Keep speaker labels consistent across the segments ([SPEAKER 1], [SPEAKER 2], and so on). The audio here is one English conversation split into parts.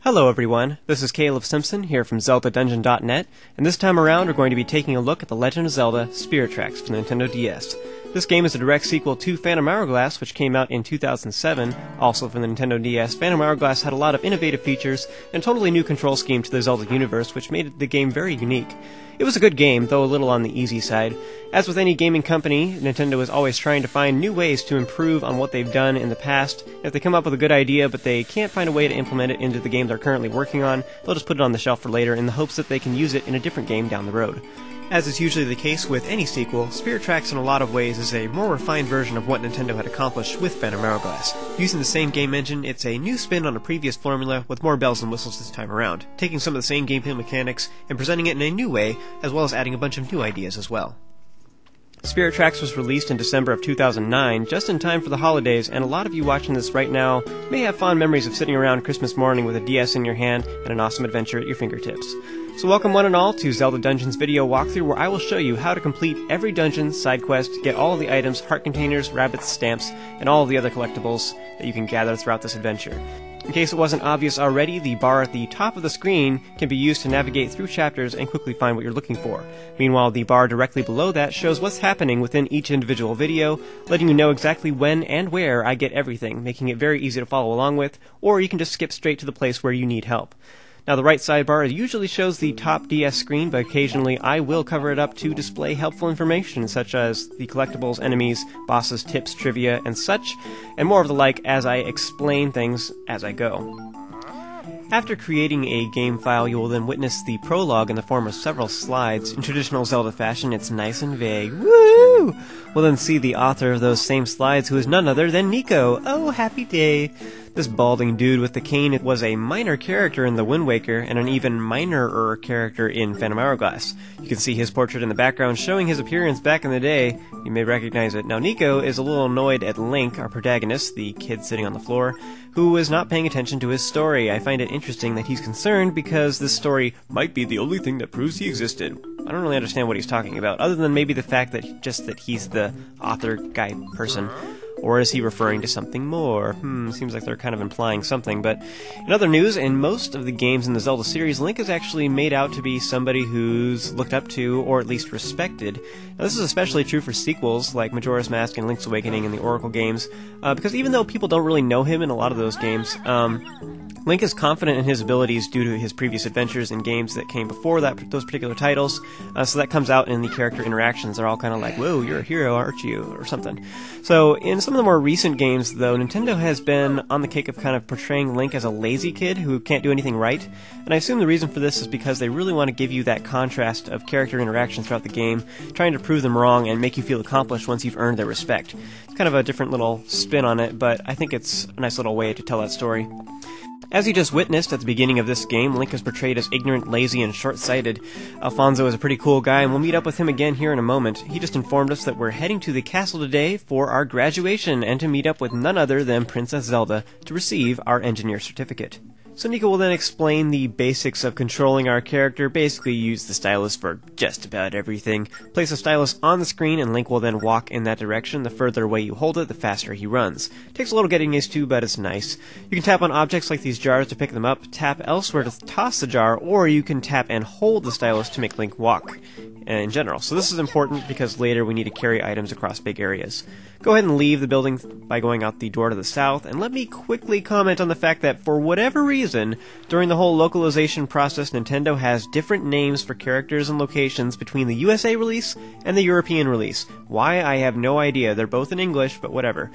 [SPEAKER 1] Hello everyone, this is Caleb Simpson here from ZeldaDungeon.net, and this time around we're going to be taking a look at The Legend of Zelda Spirit Tracks for the Nintendo DS. This game is a direct sequel to Phantom Hourglass, which came out in 2007, also for the Nintendo DS. Phantom Hourglass had a lot of innovative features and a totally new control scheme to the Zelda universe, which made the game very unique. It was a good game, though a little on the easy side. As with any gaming company, Nintendo is always trying to find new ways to improve on what they've done in the past. If they come up with a good idea but they can't find a way to implement it into the game they're currently working on, they'll just put it on the shelf for later in the hopes that they can use it in a different game down the road. As is usually the case with any sequel, Spirit Tracks in a lot of ways is a more refined version of what Nintendo had accomplished with Phantom Hourglass. Using the same game engine, it's a new spin on a previous formula with more bells and whistles this time around, taking some of the same gameplay mechanics and presenting it in a new way, as well as adding a bunch of new ideas as well. Spirit Tracks was released in December of 2009, just in time for the holidays, and a lot of you watching this right now may have fond memories of sitting around Christmas morning with a DS in your hand and an awesome adventure at your fingertips. So welcome one and all to Zelda Dungeon's video walkthrough, where I will show you how to complete every dungeon, side quest, get all of the items, heart containers, rabbits, stamps, and all of the other collectibles that you can gather throughout this adventure. In case it wasn't obvious already, the bar at the top of the screen can be used to navigate through chapters and quickly find what you're looking for. Meanwhile, the bar directly below that shows what's happening within each individual video, letting you know exactly when and where I get everything, making it very easy to follow along with, or you can just skip straight to the place where you need help. Now, the right sidebar usually shows the top DS screen, but occasionally I will cover it up to display helpful information such as the collectibles, enemies, bosses, tips, trivia, and such, and more of the like as I explain things as I go. After creating a game file, you will then witness the prologue in the form of several slides. In traditional Zelda fashion, it's nice and vague. Woo! We'll then see the author of those same slides, who is none other than Nico. Oh, happy day! This balding dude with the cane was a minor character in The Wind Waker, and an even minorer character in Phantom Hourglass. You can see his portrait in the background showing his appearance back in the day. You may recognize it. Now, Nico is a little annoyed at Link, our protagonist, the kid sitting on the floor, who is not paying attention to his story. I find it interesting that he's concerned because this story might be the only thing that proves he existed. I don't really understand what he's talking about, other than maybe the fact that he's the author guy person. Or is he referring to something more? Seems like they're kind of implying something. But in other news, in most of the games in the Zelda series, Link is actually made out to be somebody who's looked up to, or at least respected. Now, this is especially true for sequels like Majora's Mask and Link's Awakening and the Oracle games, because even though people don't really know him in a lot of those games, Link is confident in his abilities due to his previous adventures in games that came before those particular titles, so that comes out in the character interactions. They're all kind of like, whoa, you're a hero, aren't you? Or something. So in some of the more recent games, though, Nintendo has been on the cake of kind of portraying Link as a lazy kid who can't do anything right, and I assume the reason for this is because they really want to give you that contrast of character interactions throughout the game, trying to prove them wrong and make you feel accomplished once you've earned their respect. It's kind of a different little spin on it, but I think it's a nice little way to tell that story. As you just witnessed at the beginning of this game, Link is portrayed as ignorant, lazy, and short-sighted. Alfonso is a pretty cool guy, and we'll meet up with him again here in a moment. He just informed us that we're heading to the castle today for our graduation, and to meet up with none other than Princess Zelda to receive our engineer certificate. So Nico will then explain the basics of controlling our character. Basically, use the stylus for just about everything. Place the stylus on the screen, and Link will then walk in that direction. The further away you hold it, the faster he runs. Takes a little getting used to, but it's nice. You can tap on objects like these jars to pick them up, tap elsewhere to toss the jar, or you can tap and hold the stylus to make Link walk in general. So this is important because later we need to carry items across big areas. Go ahead and leave the building by going out the door to the south, and let me quickly comment on the fact that for whatever reason, during the whole localization process, Nintendo has different names for characters and locations between the USA release and the European release. Why, I have no idea. They're both in English, but whatever.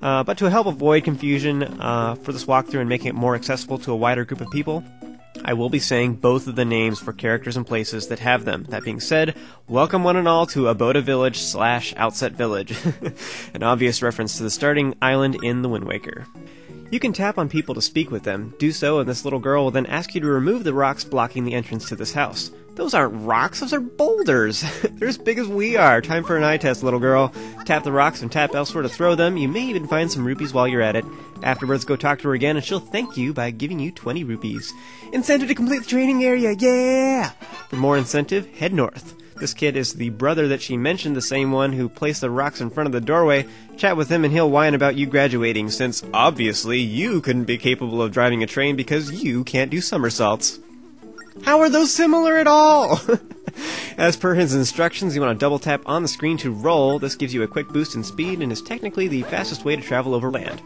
[SPEAKER 1] But to help avoid confusion for this walkthrough and making it more accessible to a wider group of people, I will be saying both of the names for characters and places that have them. That being said, welcome one and all to Aboda Village / Outset Village. An obvious reference to the starting island in The Wind Waker. You can tap on people to speak with them. Do so, and this little girl will then ask you to remove the rocks blocking the entrance to this house. Those aren't rocks, those are boulders! They're as big as we are. Time for an eye test, little girl. Tap the rocks and tap elsewhere to throw them. You may even find some rupees while you're at it. Afterwards, go talk to her again, and she'll thank you by giving you 20 rupees. Incentive to complete the training area, yeah! For more incentive, head north. This kid is the brother that she mentioned, the same one who placed the rocks in front of the doorway. Chat with him and he'll whine about you graduating, since obviously you couldn't be capable of driving a train because you can't do somersaults. How are those similar at all? As per his instructions, you want to double tap on the screen to roll. This gives you a quick boost in speed and is technically the fastest way to travel over land.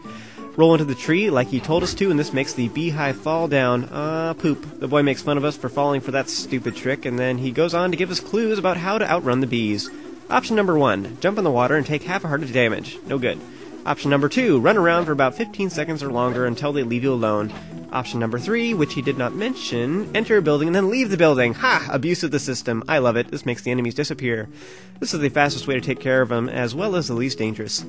[SPEAKER 1] Roll into the tree like he told us to, and this makes the beehive fall down. Poop. The boy makes fun of us for falling for that stupid trick, and then he goes on to give us clues about how to outrun the bees. Option number 1, jump in the water and take half a heart of damage. No good. Option number 2, run around for about 15 seconds or longer until they leave you alone. Option number 3, which he did not mention, enter a building and then leave the building. Ha! Abuse of the system. I love it. This makes the enemies disappear. This is the fastest way to take care of them, as well as the least dangerous.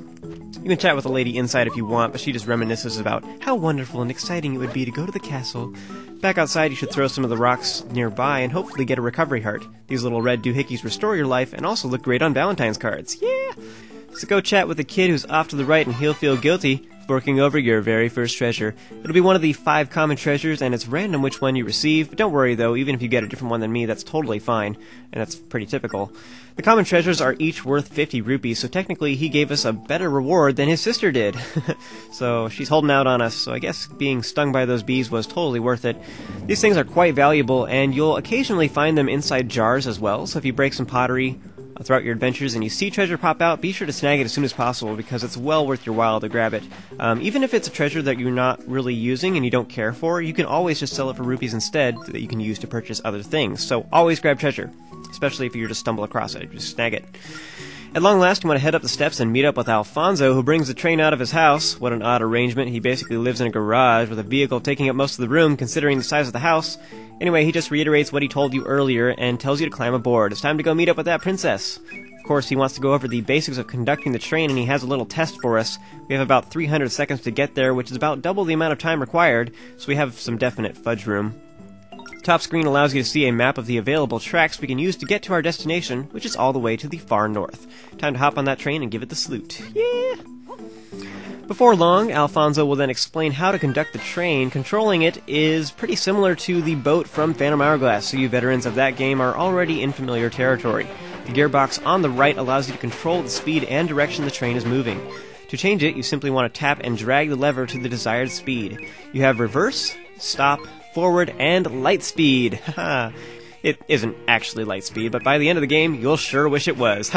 [SPEAKER 1] You can chat with the lady inside if you want, but she just reminisces about how wonderful and exciting it would be to go to the castle. Back outside, you should throw some of the rocks nearby and hopefully get a recovery heart. These little red doohickeys restore your life and also look great on Valentine's cards. Yeah! So go chat with the kid who's off to the right and he'll feel guilty forking over your very first treasure. It'll be one of the 5 common treasures and it's random which one you receive. But don't worry though, even if you get a different one than me, that's totally fine. And that's pretty typical. The common treasures are each worth 50 rupees, so technically he gave us a better reward than his sister did. So she's holding out on us, so I guess being stung by those bees was totally worth it. These things are quite valuable and you'll occasionally find them inside jars as well, so if you break some pottery throughout your adventures and you see treasure pop out, be sure to snag it as soon as possible because it's well worth your while to grab it. Even if it's a treasure that you're not really using and you don't care for, you can always just sell it for rupees instead that you can use to purchase other things. So always grab treasure, especially if you just stumble across it. Just snag it. At long last, you want to head up the steps and meet up with Alfonso, who brings the train out of his house. What an odd arrangement. He basically lives in a garage with a vehicle taking up most of the room, considering the size of the house. Anyway, he just reiterates what he told you earlier and tells you to climb aboard. It's time to go meet up with that princess. Of course, he wants to go over the basics of conducting the train, and he has a little test for us. We have about 300 seconds to get there, which is about double the amount of time required, so we have some definite fudge room. Top screen allows you to see a map of the available tracks we can use to get to our destination, which is all the way to the far north. Time to hop on that train and give it the salute. Yeah! Before long, Alfonso will then explain how to conduct the train. Controlling it is pretty similar to the boat from Phantom Hourglass, so you veterans of that game are already in familiar territory. The gearbox on the right allows you to control the speed and direction the train is moving. To change it, you simply want to tap and drag the lever to the desired speed. You have reverse, stop, forward, and light speed. Haha. It isn't actually light speed, but by the end of the game, you'll sure wish it was.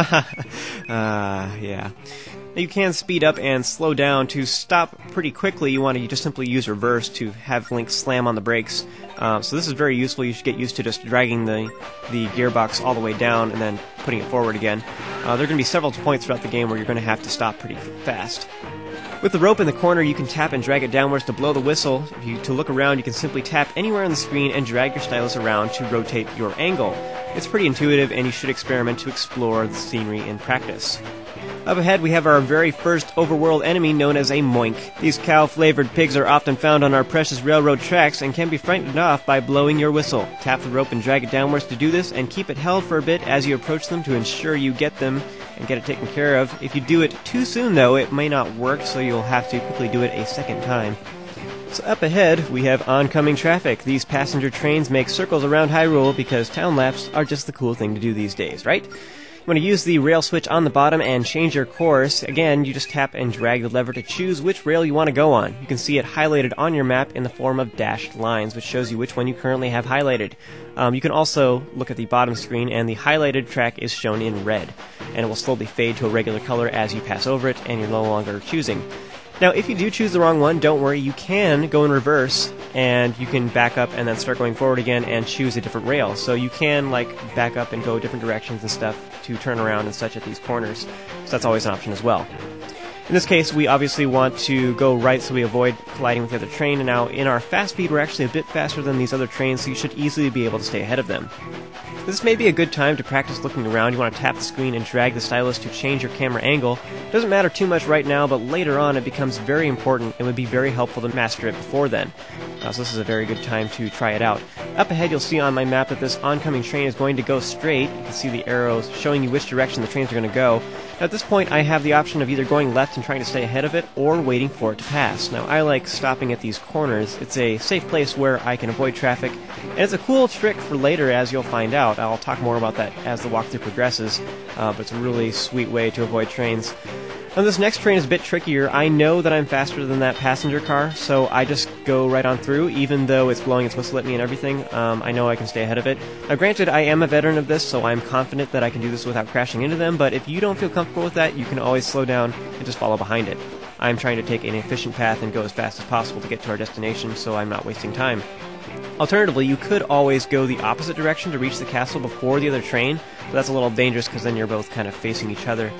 [SPEAKER 1] Yeah. You can speed up and slow down. To stop pretty quickly, you want to just simply use reverse to have Link slam on the brakes. So this is very useful. You should get used to just dragging the gearbox all the way down and then putting it forward again. There are going to be several points throughout the game where you're going to have to stop pretty fast. With the rope in the corner, you can tap and drag it downwards to blow the whistle. To look around, you can simply tap anywhere on the screen and drag your stylus around to rotate your angle. It's pretty intuitive, and you should experiment to explore the scenery in practice. Up ahead, we have our very first overworld enemy known as a Moyne. These cow-flavored pigs are often found on our precious railroad tracks and can be frightened off by blowing your whistle. Tap the rope and drag it downwards to do this, and keep it held for a bit as you approach them to ensure you get them and get it taken care of. If you do it too soon, though, it may not work, so you'll have to quickly do it a second time. So up ahead, we have Oncoming Traffic. These passenger trains make circles around Hyrule because town laps are just the cool thing to do these days, right? You want to use the rail switch on the bottom and change your course. Again, you just tap and drag the lever to choose which rail you want to go on. You can see it highlighted on your map in the form of dashed lines, which shows you which one you currently have highlighted. You can also look at the bottom screen, and the highlighted track is shown in red, and it will slowly fade to a regular color as you pass over it, and you're no longer choosing. Now, if you do choose the wrong one, don't worry, you can go in reverse, and you can back up and then start going forward again and choose a different rail. So you can, back up and go different directions and stuff to turn around and such at these corners. So that's always an option as well. In this case, we obviously want to go right so we avoid colliding with the other train, and now in our fast speed, we're actually a bit faster than these other trains, so you should easily be able to stay ahead of them. This may be a good time to practice looking around. You want to tap the screen and drag the stylus to change your camera angle. It doesn't matter too much right now, but later on it becomes very important and would be very helpful to master it before then. So this is a very good time to try it out. Up ahead, you'll see on my map that this oncoming train is going to go straight. You can see the arrows showing you which direction the trains are going to go. At this point, I have the option of either going left and trying to stay ahead of it, or waiting for it to pass. Now, I like stopping at these corners. It's a safe place where I can avoid traffic, and it's a cool trick for later, as you'll find out. I'll talk more about that as the walkthrough progresses, but it's a really sweet way to avoid trains. Now, this next train is a bit trickier. I know that I'm faster than that passenger car, so I just go right on through, even though it's blowing its whistle at me and everything. I know I can stay ahead of it. Now, granted, I am a veteran of this, so I'm confident that I can do this without crashing into them, but if you don't feel comfortable with that, you can always slow down and just follow behind it. I'm trying to take an efficient path and go as fast as possible to get to our destination, so I'm not wasting time. Alternatively, you could always go the opposite direction to reach the castle before the other train, but that's a little dangerous because then you're both kind of facing each other.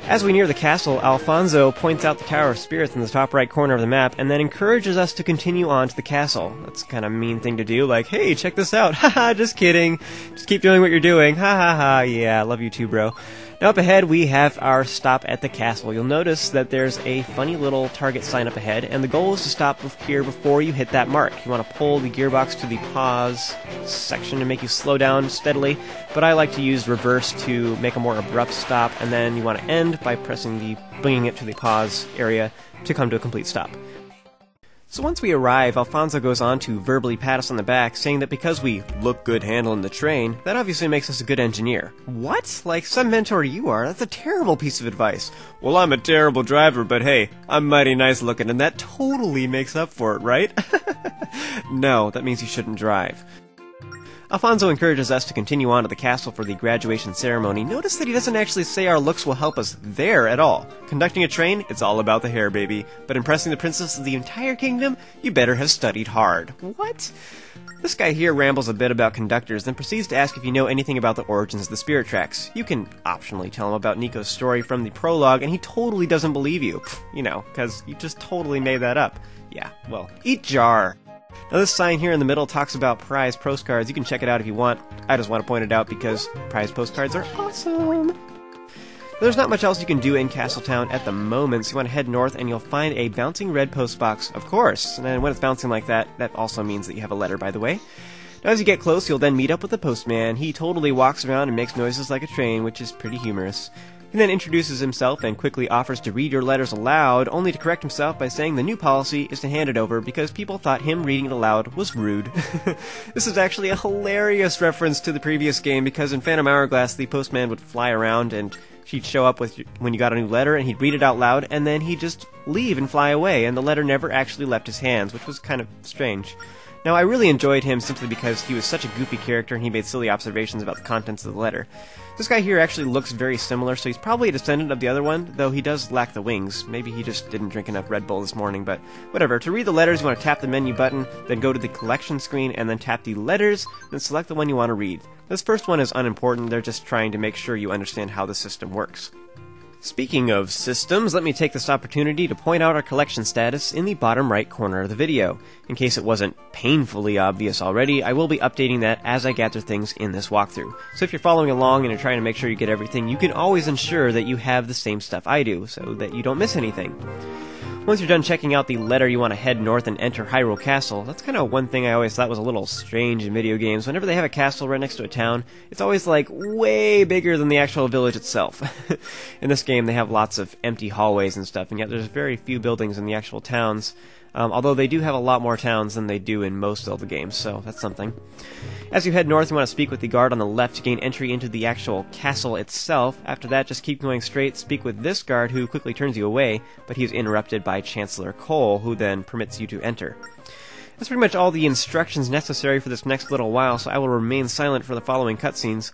[SPEAKER 1] As we near the castle, Alfonso points out the Tower of Spirits in the top right corner of the map, and then encourages us to continue on to the castle. That's kind of a mean thing to do, like, hey, check this out, haha, just kidding, just keep doing what you're doing, ha ha ha, yeah, love you too, bro. Now up ahead, we have our stop at the castle. You'll notice that there's a funny little target sign up ahead, and the goal is to stop here before you hit that mark. You want to pull the gearbox to the pause section to make you slow down steadily, but I like to use reverse to make a more abrupt stop, and then you want to end by bringing it to the pause area to come to a complete stop. So once we arrive, Alfonso goes on to verbally pat us on the back, saying that because we look good handling the train, that obviously makes us a good engineer. What? Like some mentor you are? That's a terrible piece of advice. Well, I'm a terrible driver, but hey, I'm mighty nice looking, and that totally makes up for it, right? No, that means you shouldn't drive. Alfonso encourages us to continue on to the castle for the graduation ceremony. Notice that he doesn't actually say our looks will help us there at all. Conducting a train, it's all about the hair, baby. But impressing the princess of the entire kingdom, you better have studied hard. What? This guy here rambles a bit about conductors, then proceeds to ask if you know anything about the origins of the spirit tracks. You can optionally tell him about Nico's story from the prologue, and he totally doesn't believe you. You know, because you just totally made that up. Yeah, well, eat jar. Now this sign here in the middle talks about prize postcards. You can check it out if you want. I just want to point it out because prize postcards are awesome. There's not much else you can do in Castletown at the moment, so you want to head north and you'll find a bouncing red postbox, of course. And then when it's bouncing like that, that also means that you have a letter, by the way. Now as you get close, you'll then meet up with the postman. He totally walks around and makes noises like a train, which is pretty humorous. He then introduces himself and quickly offers to read your letters aloud, only to correct himself by saying the new policy is to hand it over because people thought him reading it aloud was rude. This is actually a hilarious reference to the previous game because in Phantom Hourglass the postman would fly around and he'd show up when you got a new letter and he'd read it out loud and then he'd just leave and fly away, and the letter never actually left his hands, which was kind of strange. Now, I really enjoyed him simply because he was such a goofy character and he made silly observations about the contents of the letter. This guy here actually looks very similar, so he's probably a descendant of the other one, though he does lack the wings. Maybe he just didn't drink enough Red Bull this morning, but whatever. To read the letters, you want to tap the menu button, then go to the collection screen, and then tap the letters, then select the one you want to read. This first one is unimportant, they're just trying to make sure you understand how the system works. Speaking of systems, let me take this opportunity to point out our collection status in the bottom right corner of the video. In case it wasn't painfully obvious already, I will be updating that as I gather things in this walkthrough. So if you're following along and you're trying to make sure you get everything, you can always ensure that you have the same stuff I do, so that you don't miss anything. Once you're done checking out the letter, you want to head north and enter Hyrule Castle. That's kind of one thing I always thought was a little strange in video games. Whenever they have a castle right next to a town, it's always like way bigger than the actual village itself. In this game, they have lots of empty hallways and stuff, and yet there's very few buildings in the actual towns. Although they do have a lot more towns than they do in most Zelda games, so that's something. As you head north, you want to speak with the guard on the left to gain entry into the actual castle itself. After that, just keep going straight, speak with this guard who quickly turns you away, but he is interrupted by Chancellor Cole, who then permits you to enter. That's pretty much all the instructions necessary for this next little while, so I will remain silent for the following cutscenes.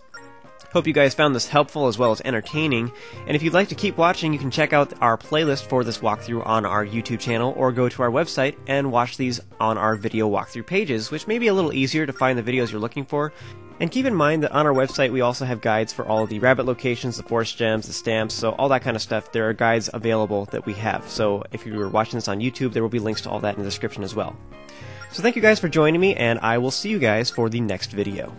[SPEAKER 1] Hope you guys found this helpful as well as entertaining, and if you'd like to keep watching, you can check out our playlist for this walkthrough on our YouTube channel, or go to our website and watch these on our video walkthrough pages, which may be a little easier to find the videos you're looking for. And keep in mind that on our website we also have guides for all the rabbit locations, the forest gems, the stamps, so all that kind of stuff. There are guides available that we have, so if you were watching this on YouTube, there will be links to all that in the description as well. So thank you guys for joining me, and I will see you guys for the next video.